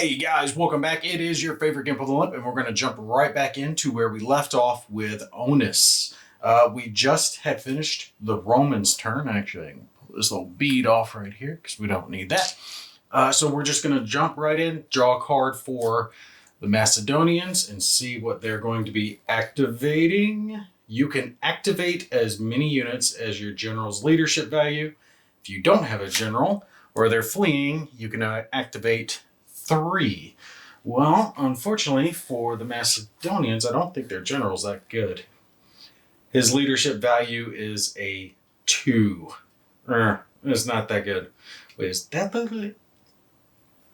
Hey guys, welcome back. It is your favorite Gimp of the Limp, and we're going to jump right back into where we left off with Onus. We just had finished the Romans' turn. Actually, I can pull this little bead off right here because we don't need that. So we're just going to jump right in, draw a card for the Macedonians, and see what they're going to be activating. You can activate as many units as your general's leadership value. If you don't have a general or they're fleeing, you can activate 3. Well, unfortunately for the Macedonians, I don't think their general's that good. His leadership value is a 2. It's not that good. Wait, is that the...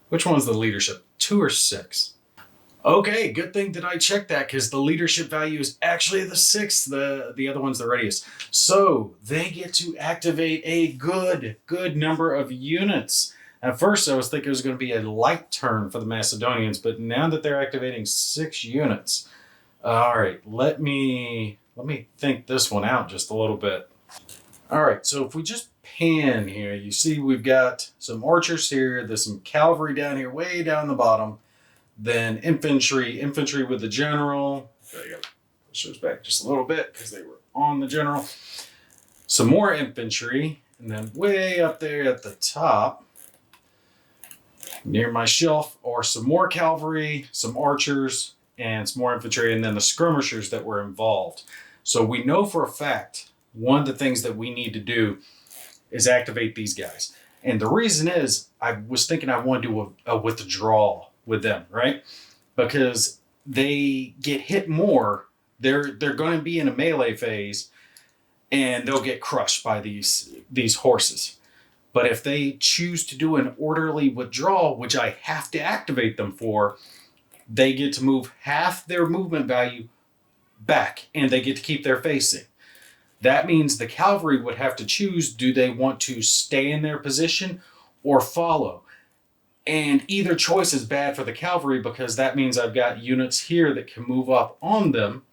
Which one's the leadership? 2 or 6? Okay, good thing that I checked that because the leadership value is actually the 6th. The other one's the readiest. So they get to activate a good number of units. At first, I was thinking it was going to be a light turn for the Macedonians, but now that they're activating 6 units, all right, let me think this one out just a little bit. All right, so if we just pan here, you see we've got some archers here. There's some cavalry down here, way down the bottom. Then infantry with the general. I gotta push those back just a little bit because they were on the general. Some more infantry, and then way up there at the top, near my shelf, are some more cavalry, some archers, and some more infantry, and then the skirmishers that were involved. So we know for a fact one of the things that we need to do is activate these guys. And the reason is I was thinking I want to do a withdrawal with them, right? Because they get hit more. They're going to be in a melee phase, and they'll get crushed by these horses. But if they choose to do an orderly withdrawal, which I have to activate them for, they get to move half their movement value back, and they get to keep their facing. That means the cavalry would have to choose, do they want to stay in their position or follow? And either choice is bad for the cavalry because that means I've got units here that can move up on them,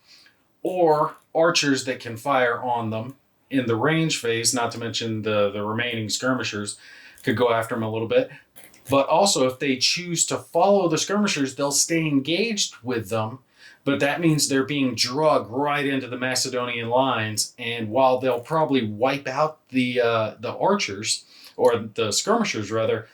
or archers that can fire on them in the range phase, not to mention the remaining skirmishers could go after them a little bit. But also if they choose to follow the skirmishers, they'll stay engaged with them, but that means they're being drugged right into the Macedonian lines. And while they'll probably wipe out the archers, or the skirmishers rather,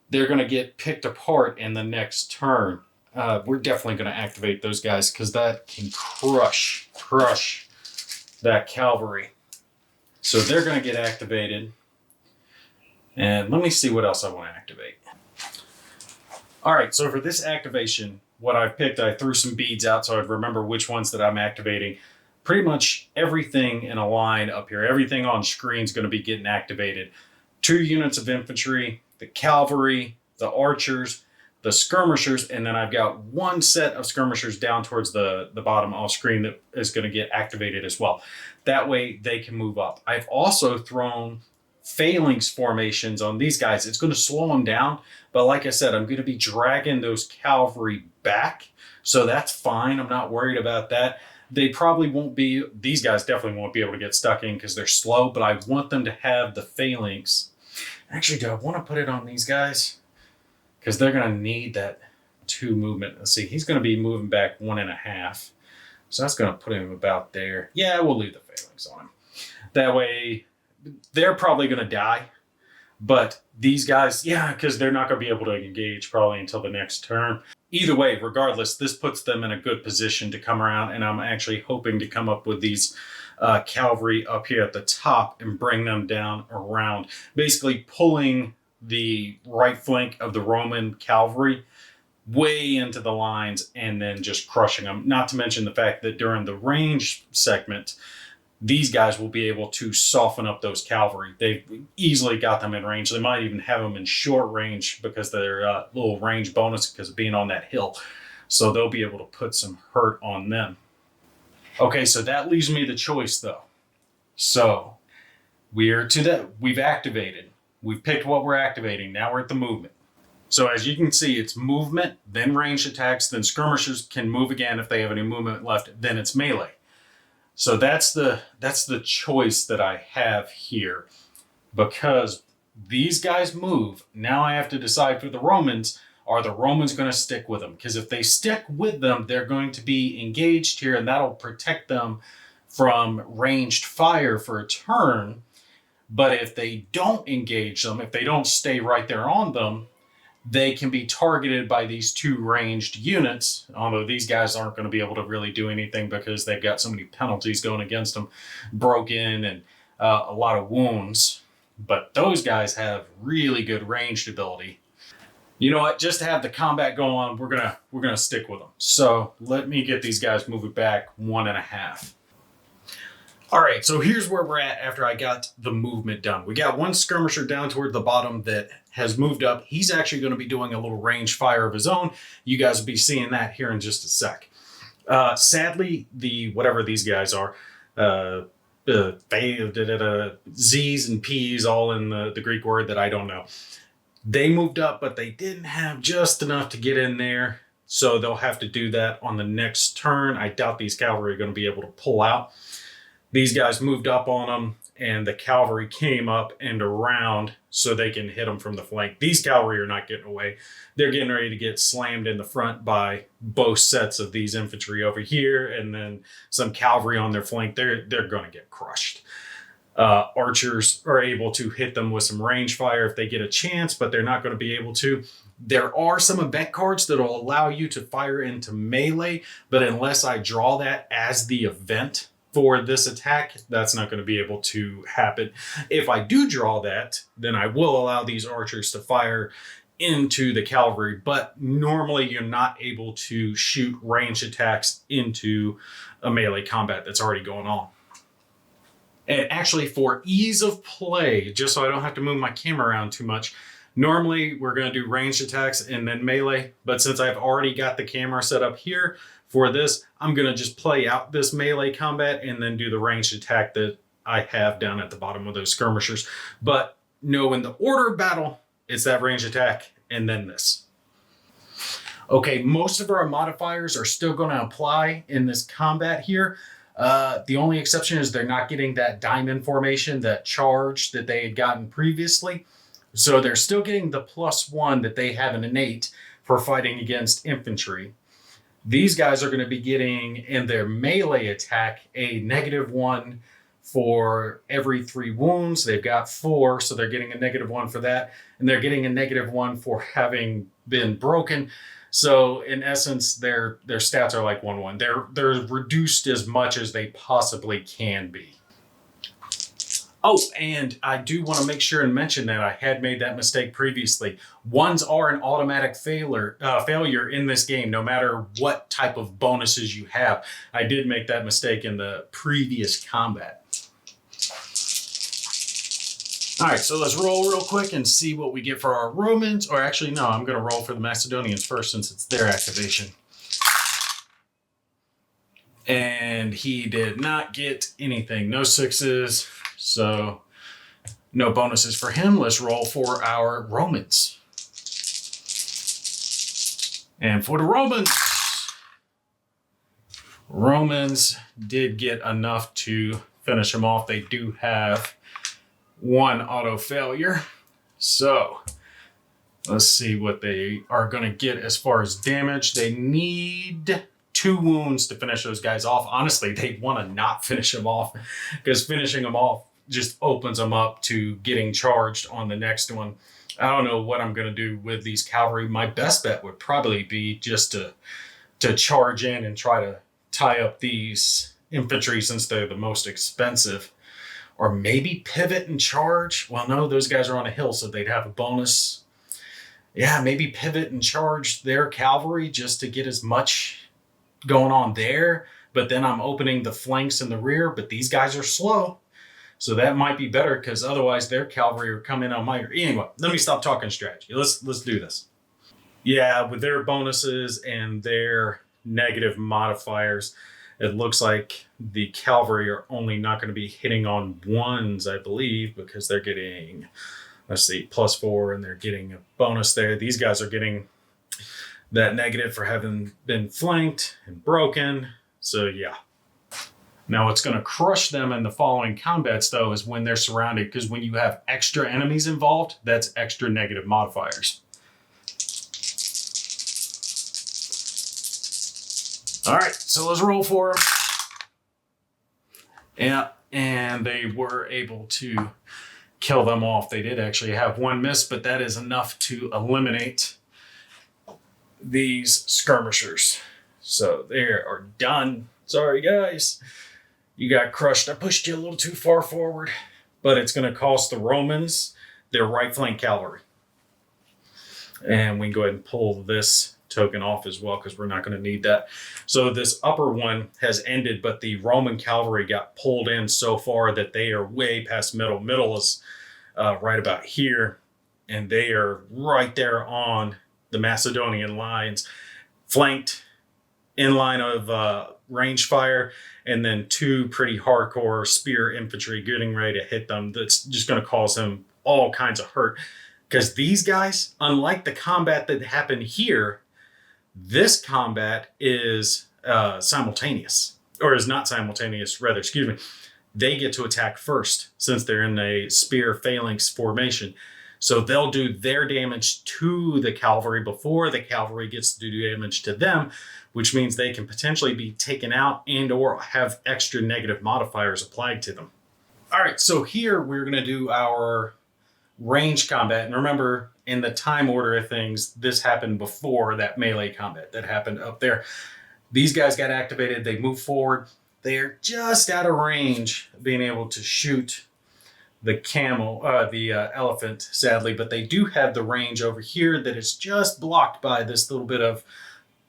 they're going to get picked apart in the next turn. We're definitely going to activate those guys because that can crush that cavalry. So they're going to get activated. And let me see what else I want to activate. All right, so for this activation, what I've picked, I threw some beads out so I'd remember which ones that I'm activating. Pretty much everything in a line up here, everything on screen is going to be getting activated. 2 units of infantry, the cavalry, the archers, the skirmishers, and then I've got 1 set of skirmishers down towards the bottom off screen that is going to get activated as well. That way they can move up. I've also thrown phalanx formations on these guys. It's going to slow them down, but like I said, I'm going to be dragging those cavalry back, so that's fine. I'm not worried about that. They probably won't be, these guys definitely won't be able to get stuck in because they're slow, but I want them to have the phalanx. Actually, do I want to put it on these guys? Because they're going to need that 2 movement. Let's see, he's going to be moving back 1.5. So that's going to put him about there. Yeah, we'll leave the phalanx on him. That way, they're probably going to die. But these guys, yeah, because they're not going to be able to engage probably until the next turn. Either way, regardless, this puts them in a good position to come around. And I'm actually hoping to come up with these cavalry up here at the top and bring them down around, basically pulling the right flank of the Roman cavalry way into the lines and then just crushing them. Not to mention the fact that during the range segment, these guys will be able to soften up those cavalry. They've easily got them in range. They might even have them in short range because they're little range bonus because of being on that hill. So they'll be able to put some hurt on them. Okay, so that leaves me the choice though. So we've activated. We've picked what we're activating. Now we're at the movement. So as you can see, it's movement, then ranged attacks, then skirmishers can move again if they have any movement left, then it's melee. So that's the choice that I have here. Because these guys move, now I have to decide for the Romans, Are the Romans going to stick with them? Because if they stick with them, they're going to be engaged here, and that'll protect them from ranged fire for a turn. But if they don't engage them, if they don't stay right there on them, they can be targeted by these two ranged units, although these guys aren't going to be able to really do anything because they've got so many penalties going against them, broken and a lot of wounds. But those guys have really good ranged ability. You know what? Just to have the combat go on, we're gonna stick with them. So let me get these guys moving back 1.5. All right, so here's where we're at after I got the movement done. We got one skirmisher down toward the bottom that has moved up. He's actually going to be doing a little range fire of his own. You guys will be seeing that here in just a sec. Sadly, whatever these guys are, Z's and P's, all in the Greek word that I don't know. They moved up, but they didn't have just enough to get in there. So they'll have to do that on the next turn. I doubt these cavalry are going to be able to pull out. These guys moved up on them, and the cavalry came up and around so they can hit them from the flank. These cavalry are not getting away. They're getting ready to get slammed in the front by both sets of these infantry over here, and then some cavalry on their flank. They're going to get crushed. Archers are able to hit them with some range fire if they get a chance, but they're not going to be able to. There are some event cards that will allow you to fire into melee, but unless I draw that as the event for this attack, that's not going to be able to happen. If I do draw that, then I will allow these archers to fire into the cavalry, but normally you're not able to shoot range attacks into a melee combat that's already going on. And actually, for ease of play, just so I don't have to move my camera around too much, normally we're going to do ranged attacks and then melee, but since I've already got the camera set up here for this, I'm going to just play out this melee combat and then do the ranged attack that I have down at the bottom of those skirmishers. But no, in the order of battle, it's that ranged attack and then this. Okay, most of our modifiers are still going to apply in this combat here. The only exception is they're not getting that diamond formation, that charge that they had gotten previously. So they're still getting the +1 that they have an innate for fighting against infantry. These guys are going to be getting, in their melee attack, a -1 for every 3 wounds. They've got 4, so they're getting a -1 for that. And they're getting a -1 for having been broken. So in essence, their stats are like 1/1. They're reduced as much as they possibly can be. Oh, and I do want to make sure and mention that I had made that mistake previously. 1s are an automatic failure in this game, no matter what type of bonuses you have. I did make that mistake in the previous combat. All right, so let's roll real quick and see what we get for our Romans. Or actually, no, I'm going to roll for the Macedonians first since it's their activation. And he did not get anything. No 6s. So no bonuses for him. Let's roll for our Romans. And for the Romans did get enough to finish them off. They do have 1 auto failure. So let's see what they are going to get as far as damage. They need 2 wounds to finish those guys off. Honestly, they want to not finish them off because finishing them off just opens them up to getting charged on the next one. I don't know what I'm going to do with these cavalry. My best bet would probably be just to charge in and try to tie up these infantry since they're the most expensive. Or maybe pivot and charge. Well, no, those guys are on a hill, so they'd have a bonus. Yeah, maybe pivot and charge their cavalry just to get as much going on there. But then I'm opening the flanks in the rear, but these guys are slow. So that might be better because otherwise their cavalry would come in on my... Anyway, let me stop talking strategy. Let's do this. Yeah, with their bonuses and their negative modifiers, it looks like the cavalry are only not going to be hitting on 1s, I believe, because they're getting, let's see, +4, and they're getting a bonus there. These guys are getting that negative for having been flanked and broken. So yeah. Now what's going to crush them in the following combats, though, is when they're surrounded, because when you have extra enemies involved, that's extra negative modifiers. All right, so let's roll for them. Yeah, and they were able to kill them off. They did actually have one miss, but that is enough to eliminate these skirmishers. So they are done. Sorry, guys. You got crushed. I pushed you a little too far forward, but it's going to cost the Romans their right flank cavalry. And we can go ahead and pull this token off as well because we're not going to need that. So this upper one has ended, but the Roman cavalry got pulled in so far that they are way past middle. Middle is right about here, and they are right there on the Macedonian lines, flanked in line of range fire, and then two pretty hardcore spear infantry getting ready to hit them. That's just going to cause them all kinds of hurt. Because these guys, unlike the combat that happened here, this combat is simultaneous. Or is not simultaneous, rather, excuse me. They get to attack first since they're in a spear phalanx formation. So they'll do their damage to the cavalry before the cavalry gets to do damage to them, which means they can potentially be taken out and or have extra negative modifiers applied to them. All right, so here we're going to do our range combat. And remember, in the time order of things, this happened before that melee combat that happened up there. These guys got activated. They move forward. They're just out of range of being able to shoot the elephant, sadly, but they do have the range over here that is just blocked by this little bit of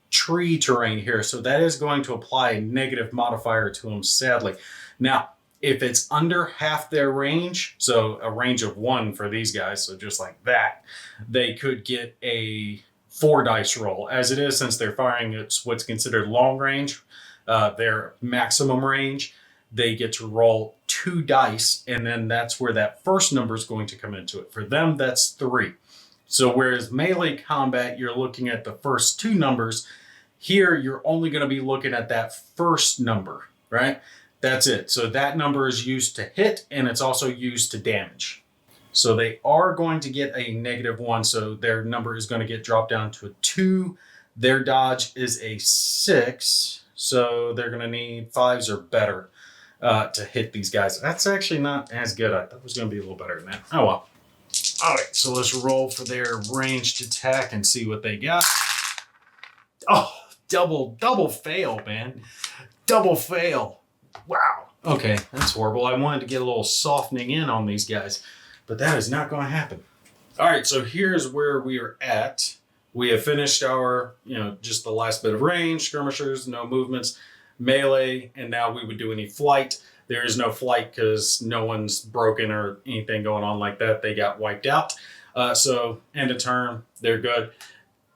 tree terrain here. So that is going to apply a negative modifier to them, sadly. Now, if it's under half their range, so a range of 1 for these guys, so just like that, they could get a 4 dice roll. As it is, since they're firing it's what's considered long range, their maximum range, they get to roll 2 dice, and then that's where that first number is going to come into it. For them, that's 3. So whereas melee combat, you're looking at the first 2 numbers, here you're only going to be looking at that first number, right? That's it. So that number is used to hit, and it's also used to damage. So they are going to get a -1, so their number is going to get dropped down to a 2. Their dodge is a 6, so they're going to need 5s or better to hit these guys. That's actually not as good. I thought it was going to be a little better than that. Oh well. All right, so let's roll for their ranged attack and see what they got. Oh, double fail, man. Double fail. Wow. Okay, that's horrible. I wanted to get a little softening in on these guys, but that is not going to happen. All right, so here's where we are at. We have finished our, just the last bit of range, skirmishers, no movements, melee, and now we would do any flight. There is no flight because no one's broken or anything going on like that. They got wiped out. So end of turn, they're good.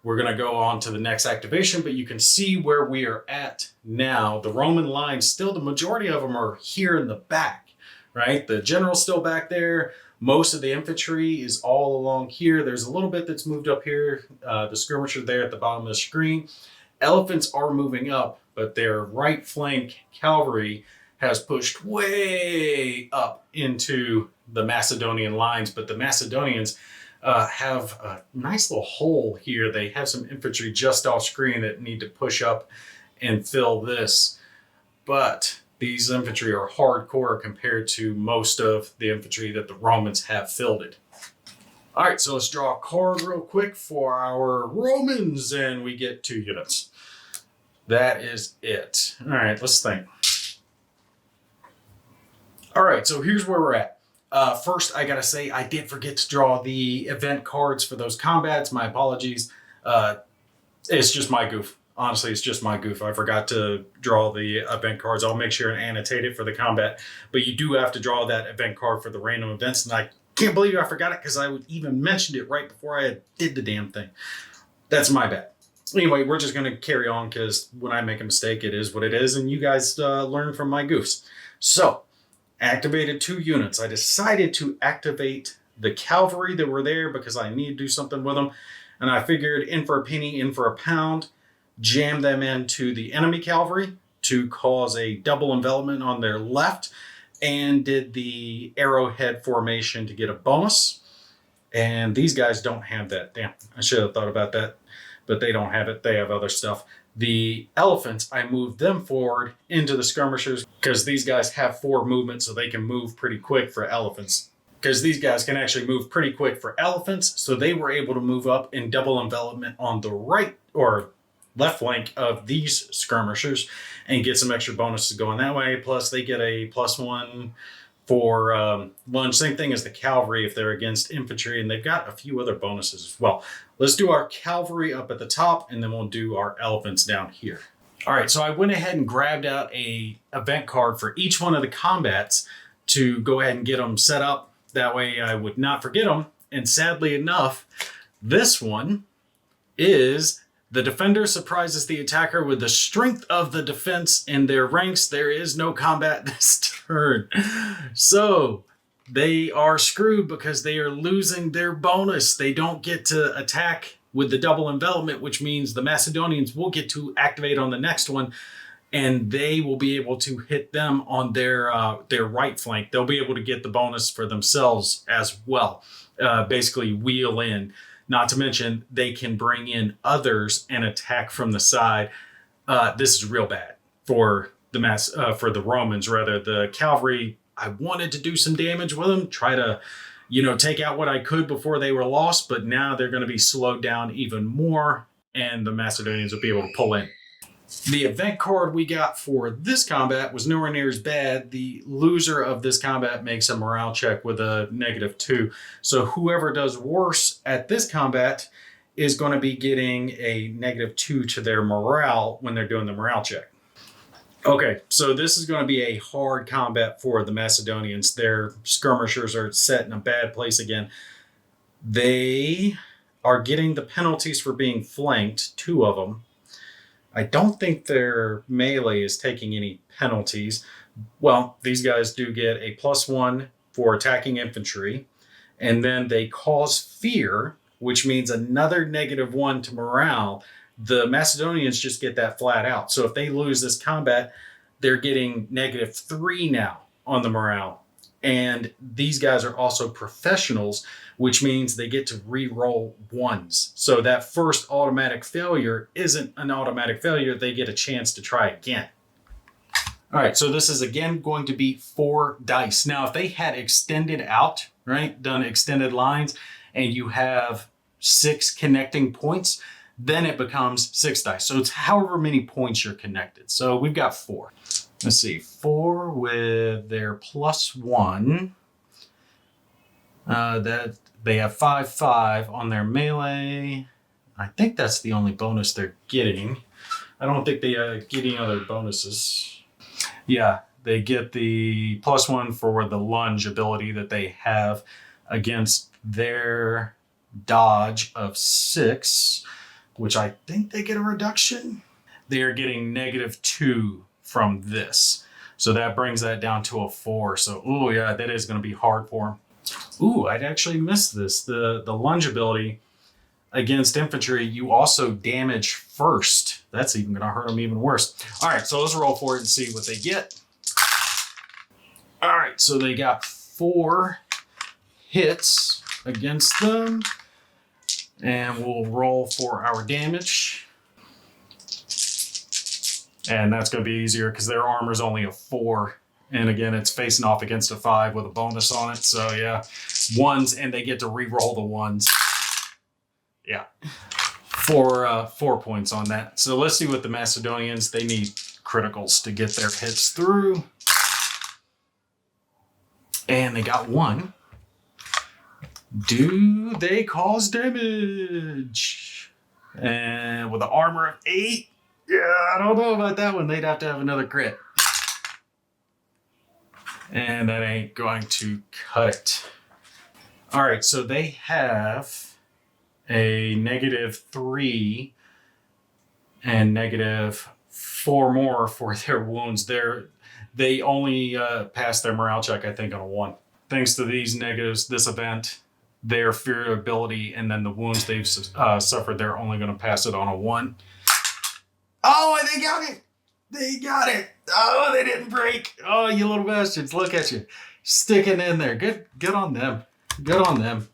We're going to go on to the next activation, but you can see where we are at now. The Roman lines, still the majority of them are here in the back, right? The general's still back there. Most of the infantry is all along here. There's a little bit that's moved up here. The skirmisher there at the bottom of the screen. Elephants are moving up, but their right flank cavalry has pushed way up into the Macedonian lines, but the Macedonians have a nice little hole here. They have some infantry just off screen that need to push up and fill this. But these infantry are hardcore compared to most of the infantry that the Romans have filled it. All right, so let's draw a card real quick for our Romans, and we get 2 units. That is it. All right, let's think. All right, so here's where we're at. First, I gotta say, I did forget to draw the event cards for those combats. My apologies. It's just my goof. Honestly, it's just my goof. I forgot to draw the event cards. I'll make sure and annotate it for the combat. But you do have to draw that event card for the random events. And I can't believe I forgot it because I even mentioned it right before I did the damn thing. That's my bad. Anyway, we're just going to carry on because when I make a mistake, it is what it is. And you guys learn from my goofs. So, activated 2 units. I decided to activate the cavalry that were there because I need to do something with them. And I figured in for a penny, in for a pound, jam them into the enemy cavalry to cause a double envelopment on their left, and did the arrowhead formation to get a bonus. And these guys don't have that. Damn, I should have thought about that, but they don't have it. They have other stuff. The elephants, I moved them forward into the skirmishers because these guys have 4 movements, so they can move pretty quick for elephants. Because these guys can actually move pretty quick for elephants, so they were able to move up in double envelopment on the right or left flank of these skirmishers and get some extra bonuses going that way. Plus, they get a +1 for lunge. Same thing as the cavalry if they're against infantry, and they've got a few other bonuses as well. Let's do our cavalry up at the top, and then we'll do our elephants down here. All right, so I went ahead and grabbed out a event card for each one of the combats to go ahead and get them set up. That way I would not forget them. And sadly enough, this one is the defender surprises the attacker with the strength of the defense in their ranks. There is no combat this turn. So they are screwed because they are losing their bonus. They don't get to attack with the double envelopment, which means the Macedonians will get to activate on the next one, and they will be able to hit them on their right flank. They'll be able to get the bonus for themselves as well. Basically wheel in. Not to mention, they can bring in others and attack from the side. This is real bad for the Romans. Rather, the cavalry, I wanted to do some damage with them, try to, take out what I could before they were lost. But now they're going to be slowed down even more, and the Macedonians will be able to pull in. The event card we got for this combat was nowhere near as bad. The loser of this combat makes a morale check with a -2. So whoever does worse at this combat is going to be getting a -2 to their morale when they're doing the morale check. Okay, so this is going to be a hard combat for the Macedonians. Their skirmishers are set in a bad place again. They are getting the penalties for being flanked, 2 of them. I don't think their melee is taking any penalties. Well, these guys do get a +1 for attacking infantry. And then they cause fear, which means another -1 to morale. The Macedonians just get that flat out. So if they lose this combat, they're getting -3 now on the morale. And these guys are also professionals, which means they get to re-roll 1s. So that first automatic failure isn't an automatic failure. They get a chance to try again. All right, so this is again going to be 4 dice. Now, if they had extended out, right, done extended lines, and you have 6 connecting points, then it becomes 6 dice. So it's however many points you're connected. So we've got 4. Let's see, 4 with their +1. That they have 5/5 on their melee. I think that's the only bonus they're getting. I don't think they get any other bonuses. Yeah, they get the +1 for the lunge ability that they have against their dodge of 6, which I think they get a reduction. They are getting -2 from this. So that brings that down to a 4. So, oh yeah, that is going to be hard for them. Ooh, I'd actually missed this. The lunge ability against infantry, you also damage first. That's even going to hurt them even worse. All right, so let's roll for it and see what they get. All right, so they got 4 hits against them. And we'll roll for our damage. And that's going to be easier because their armor is only a 4. And again, it's facing off against a 5 with a bonus on it. So yeah, 1s, and they get to re-roll the 1s. Yeah, 4 points on that. So let's see what the Macedonians, they need criticals to get their hits through. And they got 1. Do they cause damage? And with an armor of 8, yeah, I don't know about that one. They'd have to have another crit. And that ain't going to cut it. All right, so they have a -3 and -4 more for their wounds. They only passed their morale check, I think, on a 1. Thanks to these negatives, this event, their fear ability, and then the wounds they've suffered, they're only going to pass it on a 1. Oh, they got it! They got it! Oh, they didn't break! Oh, you little bastards, look at you. Sticking in there. Good on them. Good on them.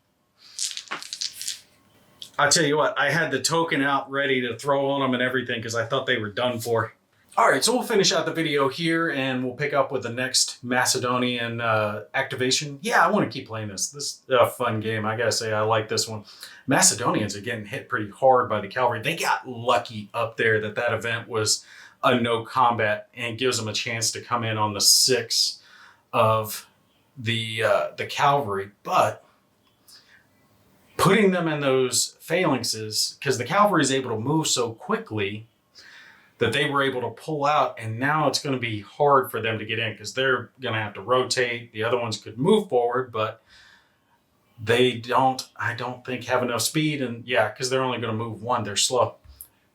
I tell you what, I had the token out ready to throw on them and everything because I thought they were done for. All right, so we'll finish out the video here and we'll pick up with the next Macedonian activation. Yeah, I want to keep playing this. This is a fun game. I gotta say, I like this one. Macedonians are getting hit pretty hard by the cavalry. They got lucky up there that event was a no combat and gives them a chance to come in on the 6 of the cavalry. But putting them in those phalanxes, because the cavalry is able to move so quickly that they were able to pull out, and now it's going to be hard for them to get in because they're going to have to rotate. The other ones could move forward, but they don't, I don't think, have enough speed. And yeah, because they're only going to move one, they're slow.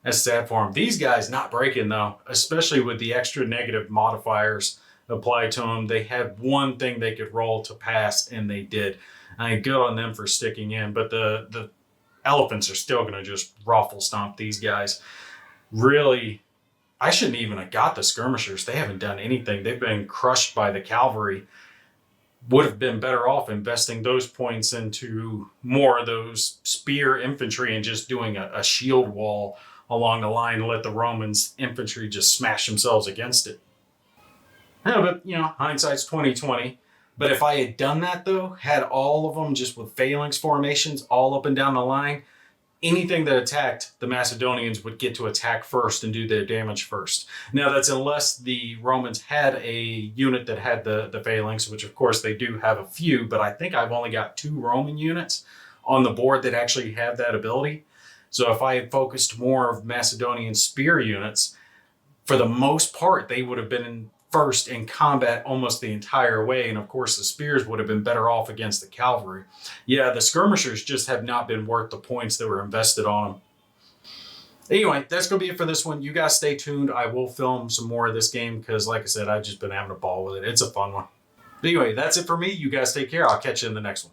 That's sad for them. These guys not breaking though, especially with the extra negative modifiers applied to them. They had one thing they could roll to pass, and they did. I mean, good on them for sticking in, but the elephants are still going to just ruffle stomp these guys. Really, I shouldn't even have got the skirmishers. They haven't done anything. They've been crushed by the cavalry. Would have been better off investing those points into more of those spear infantry and just doing a shield wall along the line to let the Romans infantry just smash themselves against it. Yeah, but you know, hindsight's 2020. But if I had done that though, had all of them just with phalanx formations all up and down the line, anything that attacked, the Macedonians would get to attack first and do their damage first. Now that's unless the Romans had a unit that had the phalanx, which of course they do have a few, but I think I've only got 2 Roman units on the board that actually have that ability. So if I had focused more of Macedonian spear units, for the most part, they would have been first in combat almost the entire way. And of course, the spears would have been better off against the cavalry. Yeah, the skirmishers just have not been worth the points that were invested on them. Anyway, that's going to be it for this one. You guys stay tuned. I will film some more of this game because, like I said, I've just been having a ball with it. It's a fun one. But anyway, that's it for me. You guys take care. I'll catch you in the next one.